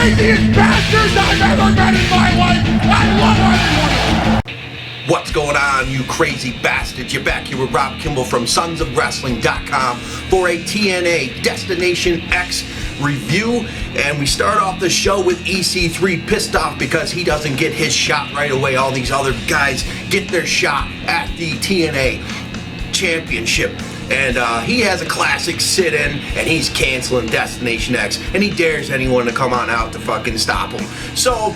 craziest bastards I've ever met in my life. I love everyone. What's going on, you crazy bastards? You're back here with Rob Kimball from sonsofwrestling.com for a TNA Destination X review. And we start off the show with EC3 pissed off because he doesn't get his shot right away. All these other guys get their shot at the TNA Championship. And he has a classic sit-in, and he's canceling Destination X, and he dares anyone to come on out to fucking stop him. So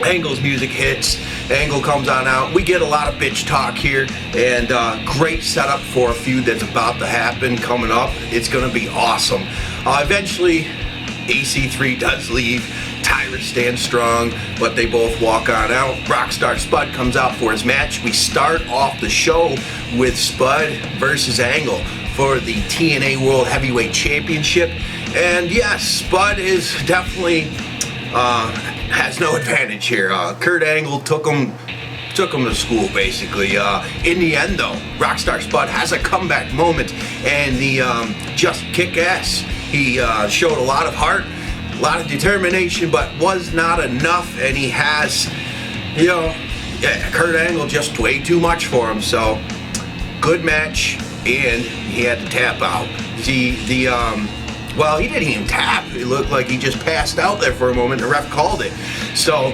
Angle's music hits, Angle comes on out, we get a lot of bitch talk here, and great setup for a feud that's about to happen coming up. It's gonna be awesome. Eventually, EC3 does leave, Tyrus stands strong, but they both walk on out. Rockstar Spud comes out for his match. We start off the show with Spud versus Angle for the TNA World Heavyweight Championship. And yes, Spud is definitely has no advantage here. Kurt Angle took him to school, basically. In the end, though, Rockstar Spud has a comeback moment, and the just kick ass. He showed a lot of heart, a lot of determination, but was not enough, and he has, Kurt Angle just way too much for him. So good match, and he had to tap out. Well, he didn't even tap. It looked like he just passed out there for a moment. The ref called it. So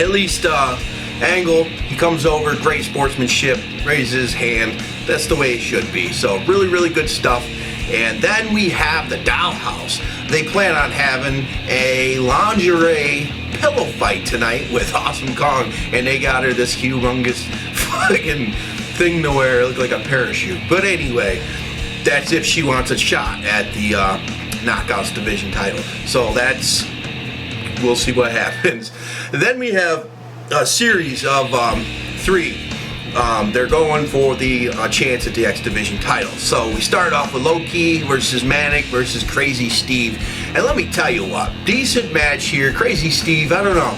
at least Angle, he comes over, great sportsmanship, raises his hand. That's the way it should be. So really, really good stuff. And then we have the Dollhouse. They plan on having a lingerie pillow fight tonight with Awesome Kong, and they got her this humongous fucking thing to wear. It looked like a parachute. But anyway, that's if she wants a shot at the Knockouts Division title. So we'll see what happens. And then we have a series of three. They're going for the chance at the X Division title. So we start off with Low Key versus Manic versus Crazy Steve. And let me tell you what, decent match here. Crazy Steve, I don't know.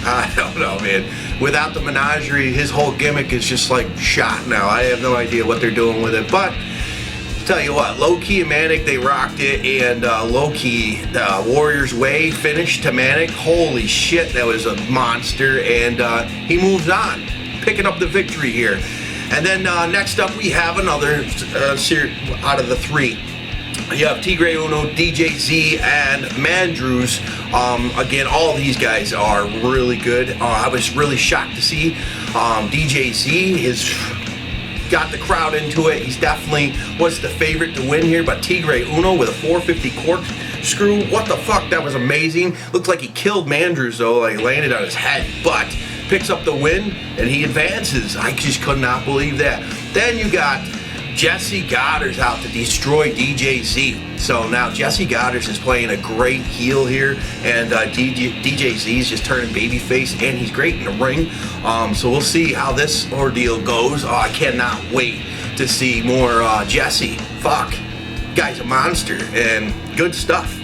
I don't know, man. Without the menagerie, his whole gimmick is just like shot now. I have no idea what they're doing with it. But tell you what, Low Key and Manic, they rocked it, and Low Key, the Warrior's Way finish to Manic, holy shit, that was a monster, and he moves on, picking up the victory here. And then next up, we have another series out of the three. You have Tigre Uno, DJ Z, and Mandrews. Again, all these guys are really good. I was really shocked to see DJ Z is got the crowd into it. He's definitely was the favorite to win here, but Tigre Uno with a 450 corkscrew, what the fuck, that was amazing. Looks like he killed Mandrews though, like landed on his head, but picks up the win and he advances. I just could not believe that. Then you got Jesse Goddard's out to destroy DJ Z. So now Jesse Goddard's is playing a great heel here, and DJ Z is just turning babyface, and he's great in the ring. So we'll see how this ordeal goes. I cannot wait to see more Jesse. Fuck, guy's a monster, and good stuff.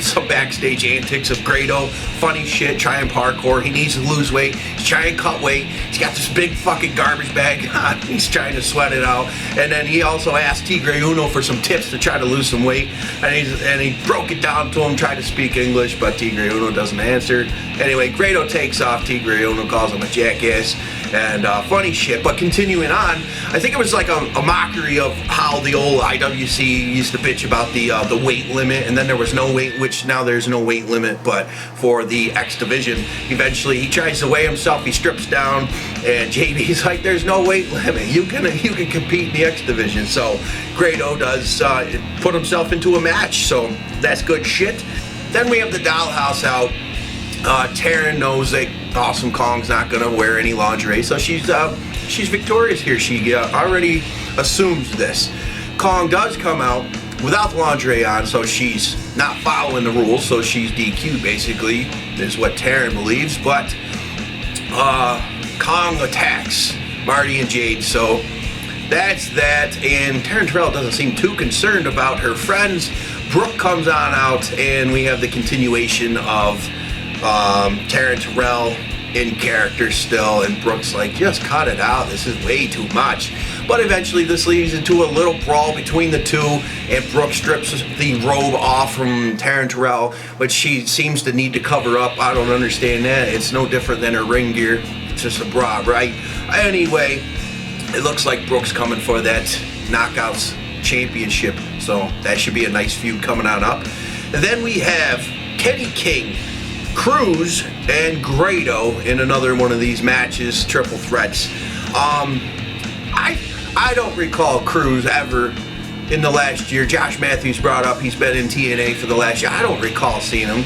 Some backstage antics of Grado, funny shit, trying parkour. He needs to lose weight. He's trying to cut weight. He's got this big fucking garbage bag on. He's trying to sweat it out. And then he also asked Tigre Uno for some tips to try to lose some weight. And he broke it down to him, tried to speak English, but Tigre Uno doesn't answer. Anyway, Grado takes off. Tigre Uno calls him a jackass. And funny shit. But continuing on, I think it was like a mockery of how the old IWC used to bitch about the weight limit, and then there was no weight, which now there's no weight limit, but for the X Division, eventually he tries to weigh himself, he strips down, and JB's like, there's no weight limit, you can compete in the X Division. So Grado does put himself into a match, so that's good shit. Then we have the Dollhouse out. Taryn knows that Awesome Kong's not gonna wear any lingerie, so she's victorious here. She already assumes this. Kong does come out without the lingerie on, so she's not following the rules, so she's DQ'd basically, is what Taryn believes. But Kong attacks Marty and Jade, so that's that. And Taryn Terrell doesn't seem too concerned about her friends. Brooke comes on out, and we have the continuation of Taryn Terrell in character still, and Brooks like, just cut it out, this is way too much. But eventually this leads into a little brawl between the two, and Brooks strips the robe off from Taryn Terrell, which she seems to need to cover up. I don't understand that. It's no different than her ring gear. It's just a bra, right? Anyway, it looks like Brooks coming for that Knockouts Championship, so that should be a nice feud coming on up. And then we have Kenny King, Cruz, and Grado in another one of these matches, triple threats. I don't recall Cruz ever in the last year. Josh Matthews brought up he's been in TNA for the last year. I don't recall seeing him.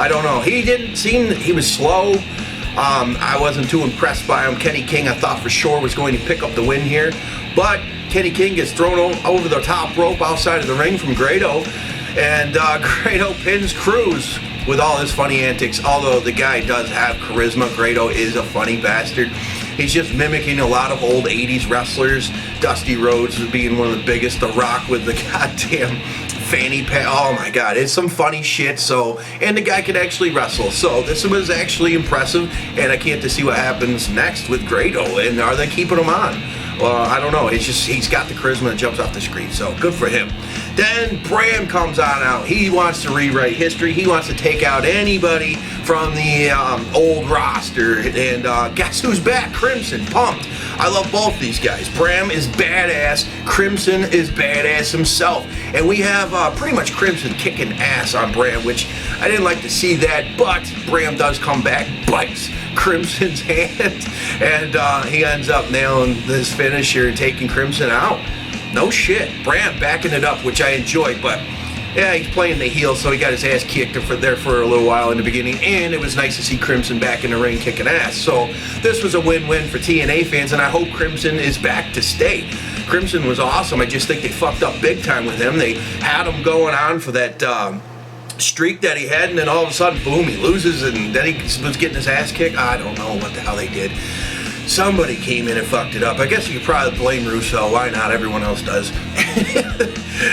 I don't know. He didn't seem, he was slow. I wasn't too impressed by him. Kenny King, I thought for sure was going to pick up the win here, but Kenny King gets thrown over the top rope outside of the ring from Grado, and Grado pins Cruz with all his funny antics. Although the guy does have charisma, Grado is a funny bastard. He's just mimicking a lot of old 80s wrestlers. Dusty Rhodes being one of the biggest. The Rock with the goddamn fanny pack. Oh my god, it's some funny shit. So, and the guy can actually wrestle. So this was actually impressive, and I can't wait to see what happens next with Grado. And are they keeping him on? Well, I don't know. It's just, he's got the charisma that jumps off the screen, so good for him. Then Bram comes on out. He wants to rewrite history. He wants to take out anybody from the old roster. And guess who's back? Crimson. Pumped. I love both these guys. Bram is badass. Crimson is badass himself. And we have pretty much Crimson kicking ass on Bram, which I didn't like to see that, but Bram does come back, bites Crimson's hand, and he ends up nailing this finisher and taking Crimson out. No shit. Bram backing it up, which I enjoyed, but yeah, he's playing the heel, so he got his ass kicked there for a little while in the beginning, and it was nice to see Crimson back in the ring kicking ass. So this was a win-win for TNA fans, and I hope Crimson is back to stay. Crimson was awesome. I just think they fucked up big time with him. They had him going on for that streak that he had, and then all of a sudden, boom, he loses, and then he was getting his ass kicked. I don't know what the hell they did. Somebody came in and fucked it up. I guess you could probably blame Russo. Why not? Everyone else does.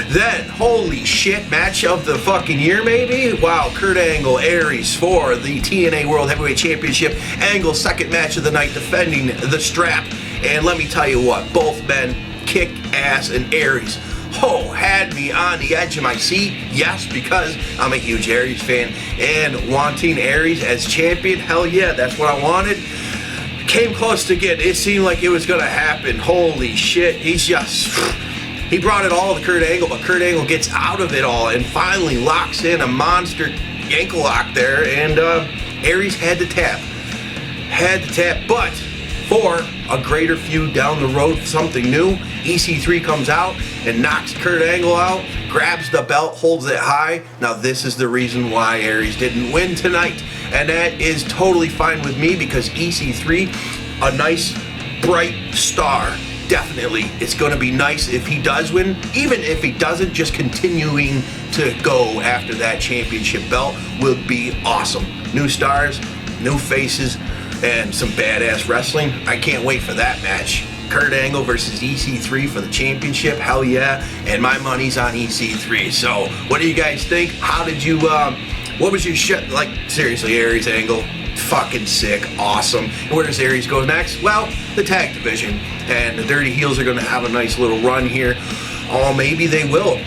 Then, holy shit, match of the fucking year, maybe? Wow, Kurt Angle, Aries for the TNA World Heavyweight Championship. Angle, second match of the night, defending the strap. And let me tell you what, both men kick ass, and Aries, had me on the edge of my seat. Yes, because I'm a huge Aries fan, and wanting Aries as champion, hell yeah, that's what I wanted. Came close to get, it seemed like it was gonna happen. Holy shit, he brought it all to Kurt Angle, but Kurt Angle gets out of it all and finally locks in a monster ankle lock there, and Aries had to tap, but for a greater feud down the road, something new, EC3 comes out and knocks Kurt Angle out, grabs the belt, holds it high. Now this is the reason why Aries didn't win tonight, and that is totally fine with me, because EC3, a nice bright star. Definitely, it's going to be nice if he does win. Even if he doesn't, just continuing to go after that championship belt will be awesome. New stars, new faces, and some badass wrestling. I can't wait for that match. Kurt Angle versus EC3 for the championship, hell yeah, and my money's on EC3. So what do you guys think? How did you what was your shit like? Seriously, Aries Angle, fucking sick, awesome. And where does Aries go next? Well, the tag division, and the Dirty Heels are going to have a nice little run here. Oh, maybe they will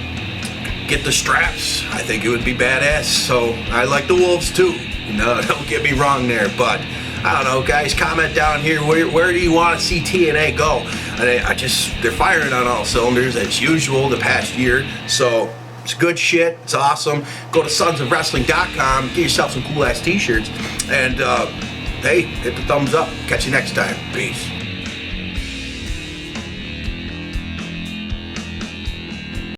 get the straps. I think it would be badass. So I like the Wolves too. No, don't get me wrong there, but I don't know, guys, comment down here, where do you want to see TNA go? They're firing on all cylinders as usual the past year, so it's good shit, it's awesome. Go to sonsofwrestling.com, get yourself some cool ass t-shirts, and hey, hit the thumbs up. Catch you next time. Peace.